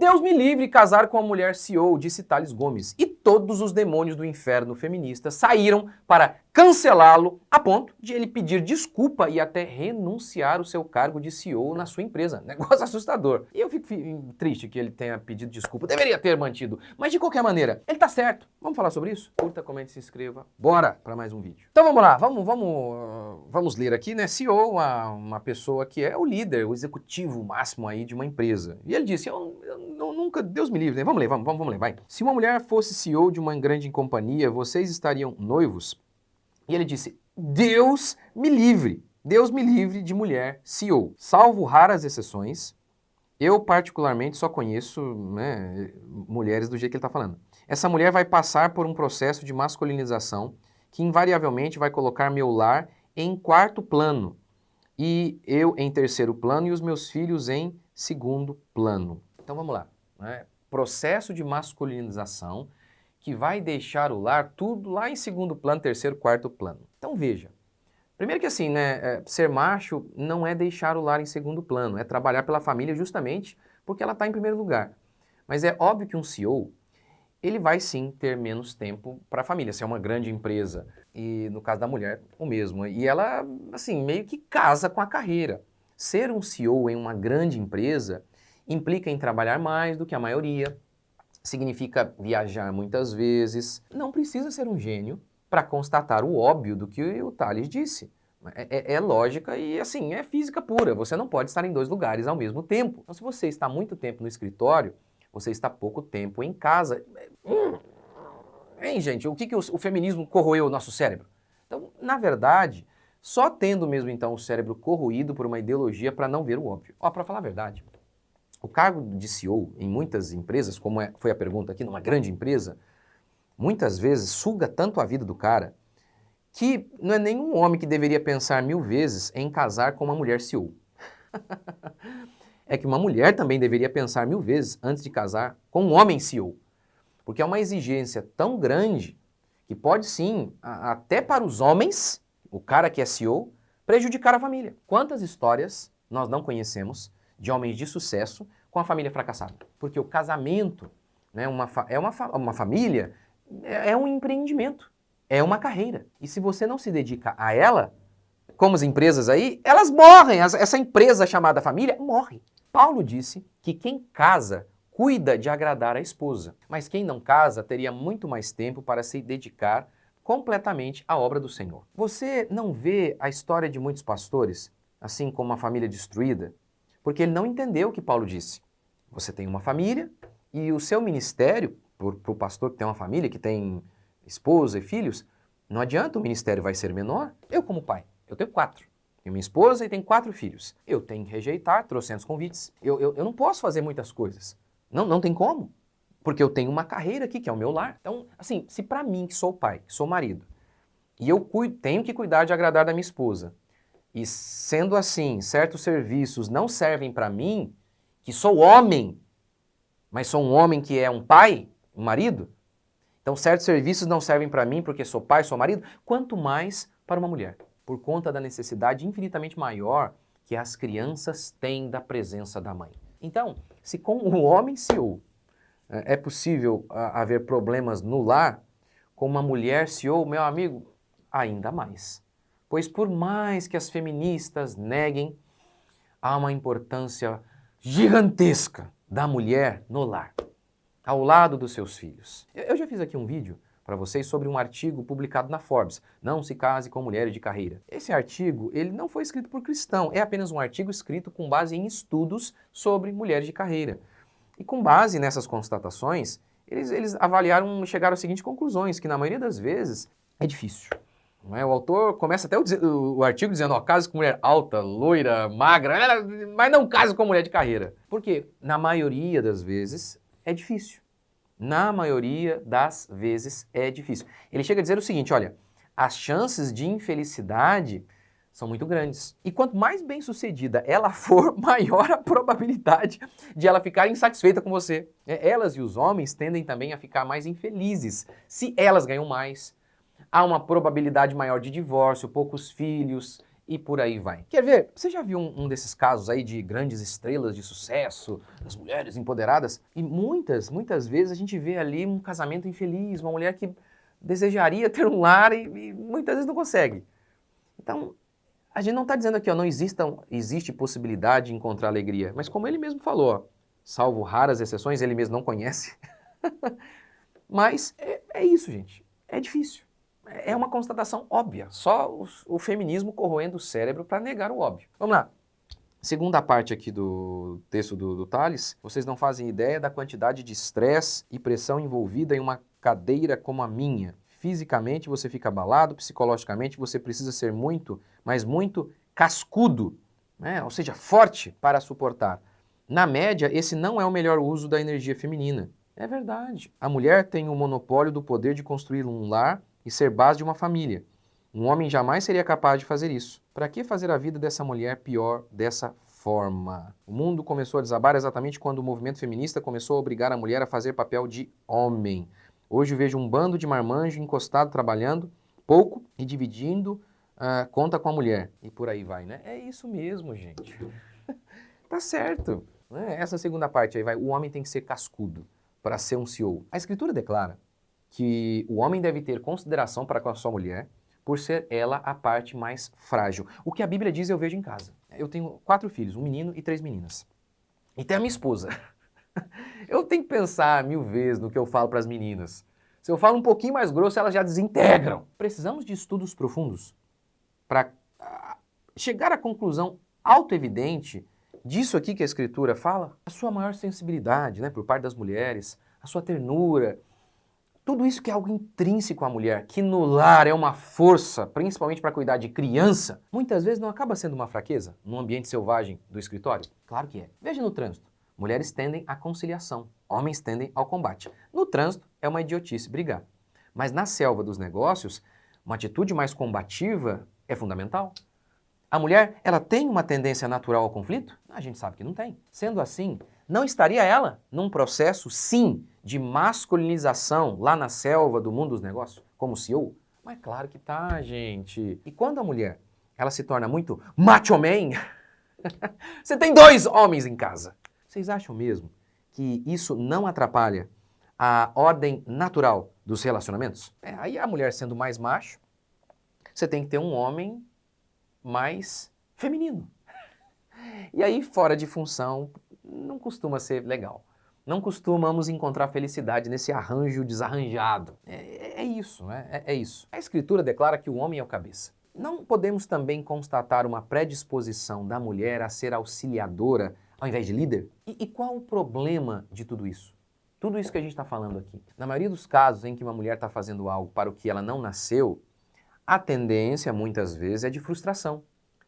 Deus me livre casar com a mulher CEO, disse Tales Gomes. E todos os demônios do inferno feminista saíram para cancelá-lo a ponto de ele pedir desculpa e até renunciar o seu cargo de CEO na sua empresa. Negócio assustador. E eu fico triste que ele tenha pedido desculpa. Deveria ter mantido. Mas de qualquer maneira, ele tá certo. Vamos falar sobre isso? Curta, comente, se inscreva. Bora para mais um vídeo. Então vamos lá, vamos ler aqui, né? CEO, uma pessoa que é o líder, o executivo máximo aí de uma empresa. E ele disse, eu nunca, Deus me livre, né? Vamos ler, vai. Se uma mulher fosse CEO de uma grande companhia, vocês estariam noivos? E ele disse, Deus me livre de mulher CEO. Salvo raras exceções, eu particularmente só conheço, né, mulheres do jeito que ele está falando. Essa mulher vai passar por um processo de masculinização que invariavelmente vai colocar meu lar em quarto plano e eu em terceiro plano e os meus filhos em segundo plano. Então vamos lá, né? Processo de masculinização que vai deixar o lar tudo lá em segundo plano, terceiro, quarto plano. Então veja, primeiro que assim, né, ser macho não é deixar o lar em segundo plano, é trabalhar pela família justamente porque ela está em primeiro lugar. Mas é óbvio que um CEO, ele vai sim ter menos tempo para a família, se é uma grande empresa. E no caso da mulher, o mesmo. E ela, assim, meio que casa com a carreira. Ser um CEO em uma grande empresa implica em trabalhar mais do que a maioria, significa viajar muitas vezes. Não precisa ser um gênio para constatar o óbvio do que o Tales disse. É lógica e, assim, é física pura. Você não pode estar em dois lugares ao mesmo tempo. Então, se você está muito tempo no escritório, você está pouco tempo em casa. Hein, gente? O que o feminismo corroeu o nosso cérebro? Então, na verdade, só tendo mesmo, então, o cérebro corroído por uma ideologia para não ver o óbvio. Ó, para falar a verdade, o cargo de CEO em muitas empresas, como foi a pergunta aqui, numa grande empresa, muitas vezes suga tanto a vida do cara que não é nenhum homem que deveria pensar 1000 vezes em casar com uma mulher CEO. É que uma mulher também deveria pensar 1000 vezes antes de casar com um homem CEO. Porque é uma exigência tão grande que pode sim, até para os homens, o cara que é CEO, prejudicar a família. Quantas histórias nós não conhecemos de homens de sucesso com a família fracassada? Porque o casamento, né, uma família, é um empreendimento, é uma carreira. E se você não se dedica a ela, como as empresas aí, elas morrem. Essa empresa chamada família morre. Paulo disse que quem casa cuida de agradar a esposa, mas quem não casa teria muito mais tempo para se dedicar completamente à obra do Senhor. Você não vê a história de muitos pastores, assim como uma família destruída? Porque ele não entendeu o que Paulo disse. Você tem uma família e o seu ministério, para o pastor que tem uma família, que tem esposa e filhos, não adianta, o ministério vai ser menor. Eu como pai, eu tenho 4. Tenho minha esposa e tenho 4 filhos. Eu tenho que rejeitar trocentos convites. Eu não posso fazer muitas coisas. Não tem como. Porque eu tenho uma carreira aqui, que é o meu lar. Então, assim, se para mim, que sou pai, que sou marido, e eu tenho que cuidar de agradar da minha esposa, e sendo assim, certos serviços não servem para mim, que sou homem, mas sou um homem que é um pai, um marido, então certos serviços não servem para mim porque sou pai, sou marido, quanto mais para uma mulher, por conta da necessidade infinitamente maior que as crianças têm da presença da mãe. Então, se com o homem CEO é possível haver problemas no lar, com uma mulher CEO, meu amigo, ainda mais. Pois por mais que as feministas neguem, há uma importância gigantesca da mulher no lar, ao lado dos seus filhos. Eu já fiz aqui um vídeo para vocês sobre um artigo publicado na Forbes, Não se case com mulheres de carreira. Esse artigo, ele não foi escrito por cristão, é apenas um artigo escrito com base em estudos sobre mulheres de carreira. E com base nessas constatações, eles avaliaram e chegaram às seguintes conclusões, que na maioria das vezes é difícil. Não é? O autor começa até o artigo dizendo, ó, case com mulher alta, loira, magra, mas não case com mulher de carreira. Porque na maioria das vezes é difícil. Na maioria das vezes é difícil. Ele chega a dizer o seguinte, olha, as chances de infelicidade são muito grandes. E quanto mais bem-sucedida ela for, maior a probabilidade de ela ficar insatisfeita com você. Elas e os homens tendem também a ficar mais infelizes. Se elas ganham mais, há uma probabilidade maior de divórcio, poucos filhos e por aí vai. Quer ver? Você já viu um desses casos aí de grandes estrelas de sucesso, das mulheres empoderadas? E muitas vezes a gente vê ali um casamento infeliz, uma mulher que desejaria ter um lar e muitas vezes não consegue. Então, a gente não está dizendo aqui, ó, não existe possibilidade de encontrar alegria, mas como ele mesmo falou, ó, salvo raras exceções, ele mesmo não conhece. Mas é isso, gente. É difícil. É uma constatação óbvia. Só o feminismo corroendo o cérebro para negar o óbvio. Vamos lá. Segunda parte aqui do texto do Tales, vocês não fazem ideia da quantidade de estresse e pressão envolvida em uma cadeira como a minha. Fisicamente você fica abalado, psicologicamente você precisa ser muito, mas muito cascudo, né? Ou seja, forte para suportar. Na média, esse não é o melhor uso da energia feminina. É verdade. A mulher tem o monopólio do poder de construir um lar e ser base de uma família. Um homem jamais seria capaz de fazer isso. Para que fazer a vida dessa mulher pior dessa forma? O mundo começou a desabar exatamente quando o movimento feminista começou a obrigar a mulher a fazer papel de homem. Hoje eu vejo um bando de marmanjo encostado trabalhando pouco e dividindo conta com a mulher. E por aí vai, né? É isso mesmo, gente. Tá certo. Essa segunda parte aí vai. O homem tem que ser cascudo para ser um CEO. A Escritura declara que o homem deve ter consideração para com a sua mulher por ser ela a parte mais frágil. O que a Bíblia diz eu vejo em casa. Eu tenho 4 filhos, um menino e 3 meninas. E tem a minha esposa. Eu tenho que pensar 1000 vezes no que eu falo para as meninas. Se eu falo um pouquinho mais grosso, elas já desintegram. Precisamos de estudos profundos para chegar à conclusão autoevidente disso aqui que a Escritura fala. A sua maior sensibilidade, né, por parte das mulheres, a sua ternura, tudo isso que é algo intrínseco à mulher, que no lar é uma força, principalmente para cuidar de criança, muitas vezes não acaba sendo uma fraqueza num ambiente selvagem do escritório? Claro que é. Veja no trânsito. Mulheres tendem à conciliação, homens tendem ao combate. No trânsito é uma idiotice brigar. Mas na selva dos negócios, uma atitude mais combativa é fundamental. A mulher, ela tem uma tendência natural ao conflito? A gente sabe que não tem. Sendo assim, não estaria ela num processo, sim, de masculinização lá na selva do mundo dos negócios, como CEO? Mas claro que tá, gente. E quando a mulher, ela se torna muito macho man, você tem 2 homens em casa. Vocês acham mesmo que isso não atrapalha a ordem natural dos relacionamentos? Aí a mulher sendo mais macho, você tem que ter um homem mais feminino. E aí, fora de função, não costuma ser legal. Não costumamos encontrar felicidade nesse arranjo desarranjado. É isso, né? É isso. A Escritura declara que o homem é o cabeça. Não podemos também constatar uma predisposição da mulher a ser auxiliadora ao invés de líder? E qual o problema de tudo isso? Tudo isso que a gente está falando aqui. Na maioria dos casos em que uma mulher está fazendo algo para o que ela não nasceu, a tendência, muitas vezes, é de frustração,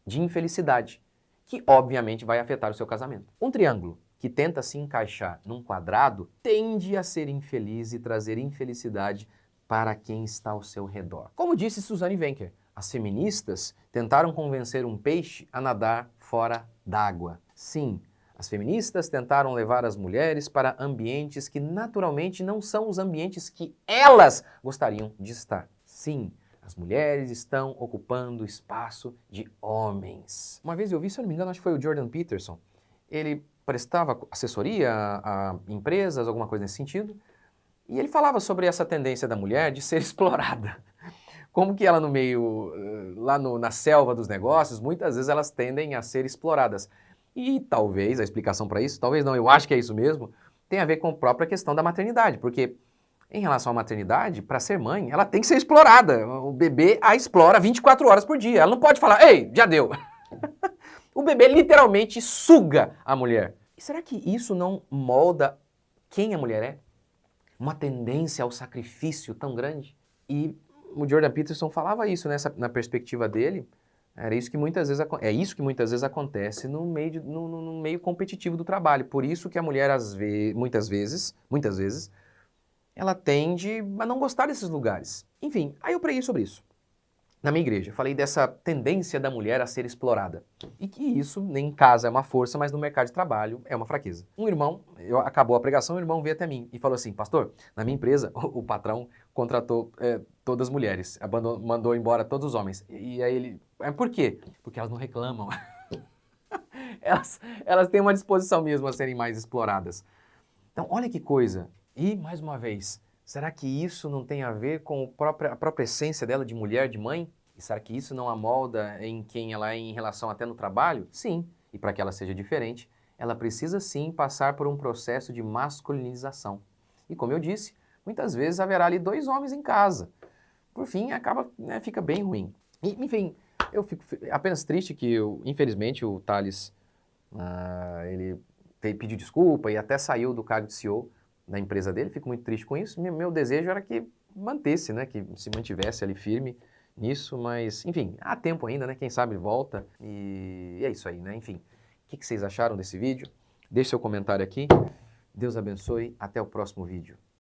de infelicidade, que obviamente vai afetar o seu casamento. Um triângulo que tenta se encaixar num quadrado tende a ser infeliz e trazer infelicidade para quem está ao seu redor. Como disse Suzanne Wencker, as feministas tentaram convencer um peixe a nadar fora d'água. Sim, as feministas tentaram levar as mulheres para ambientes que naturalmente não são os ambientes que elas gostariam de estar. Sim, as mulheres estão ocupando o espaço de homens. Uma vez eu vi, se eu não me engano, acho que foi o Jordan Peterson. Ele prestava assessoria a empresas, alguma coisa nesse sentido, e ele falava sobre essa tendência da mulher de ser explorada. Como que ela no meio, na selva dos negócios, muitas vezes elas tendem a ser exploradas. E talvez, a explicação para isso, talvez não, eu acho que é isso mesmo, tem a ver com a própria questão da maternidade, porque em relação à maternidade, para ser mãe, ela tem que ser explorada. O bebê a explora 24 horas por dia. Ela não pode falar, ei, já deu. O bebê literalmente suga a mulher. E será que isso não molda quem a mulher é? Uma tendência ao sacrifício tão grande? E o Jordan Peterson falava isso na perspectiva dele. É isso que muitas vezes acontece no meio competitivo do trabalho. Por isso que a mulher, muitas vezes, ela tende a não gostar desses lugares. Enfim, aí eu preguei sobre isso. Na minha igreja, falei dessa tendência da mulher a ser explorada. E que isso, nem em casa é uma força, mas no mercado de trabalho é uma fraqueza. Um irmão, acabou a pregação, o irmão veio até mim e falou assim, pastor, na minha empresa, o patrão contratou todas as mulheres, mandou embora todos os homens. E aí ele Por quê? Porque elas não reclamam. Elas têm uma disposição mesmo a serem mais exploradas. Então, olha que coisa. E, mais uma vez, será que isso não tem a ver com a própria essência dela de mulher, de mãe? E será que isso não a molda em quem ela é em relação até no trabalho? Sim. E para que ela seja diferente, ela precisa sim passar por um processo de masculinização. E como eu disse, muitas vezes haverá ali 2 homens em casa. Por fim, acaba, né, fica bem ruim. E, enfim, eu fico apenas triste que, infelizmente, o Thales, ele pediu desculpa e até saiu do cargo de CEO da empresa dele. Fico muito triste com isso. Meu desejo era que mantesse, né, que se mantivesse ali firme nisso, mas, enfim, há tempo ainda, né? Quem sabe volta. E é isso aí, né? Enfim, o que vocês acharam desse vídeo? Deixe seu comentário aqui. Deus abençoe. Até o próximo vídeo.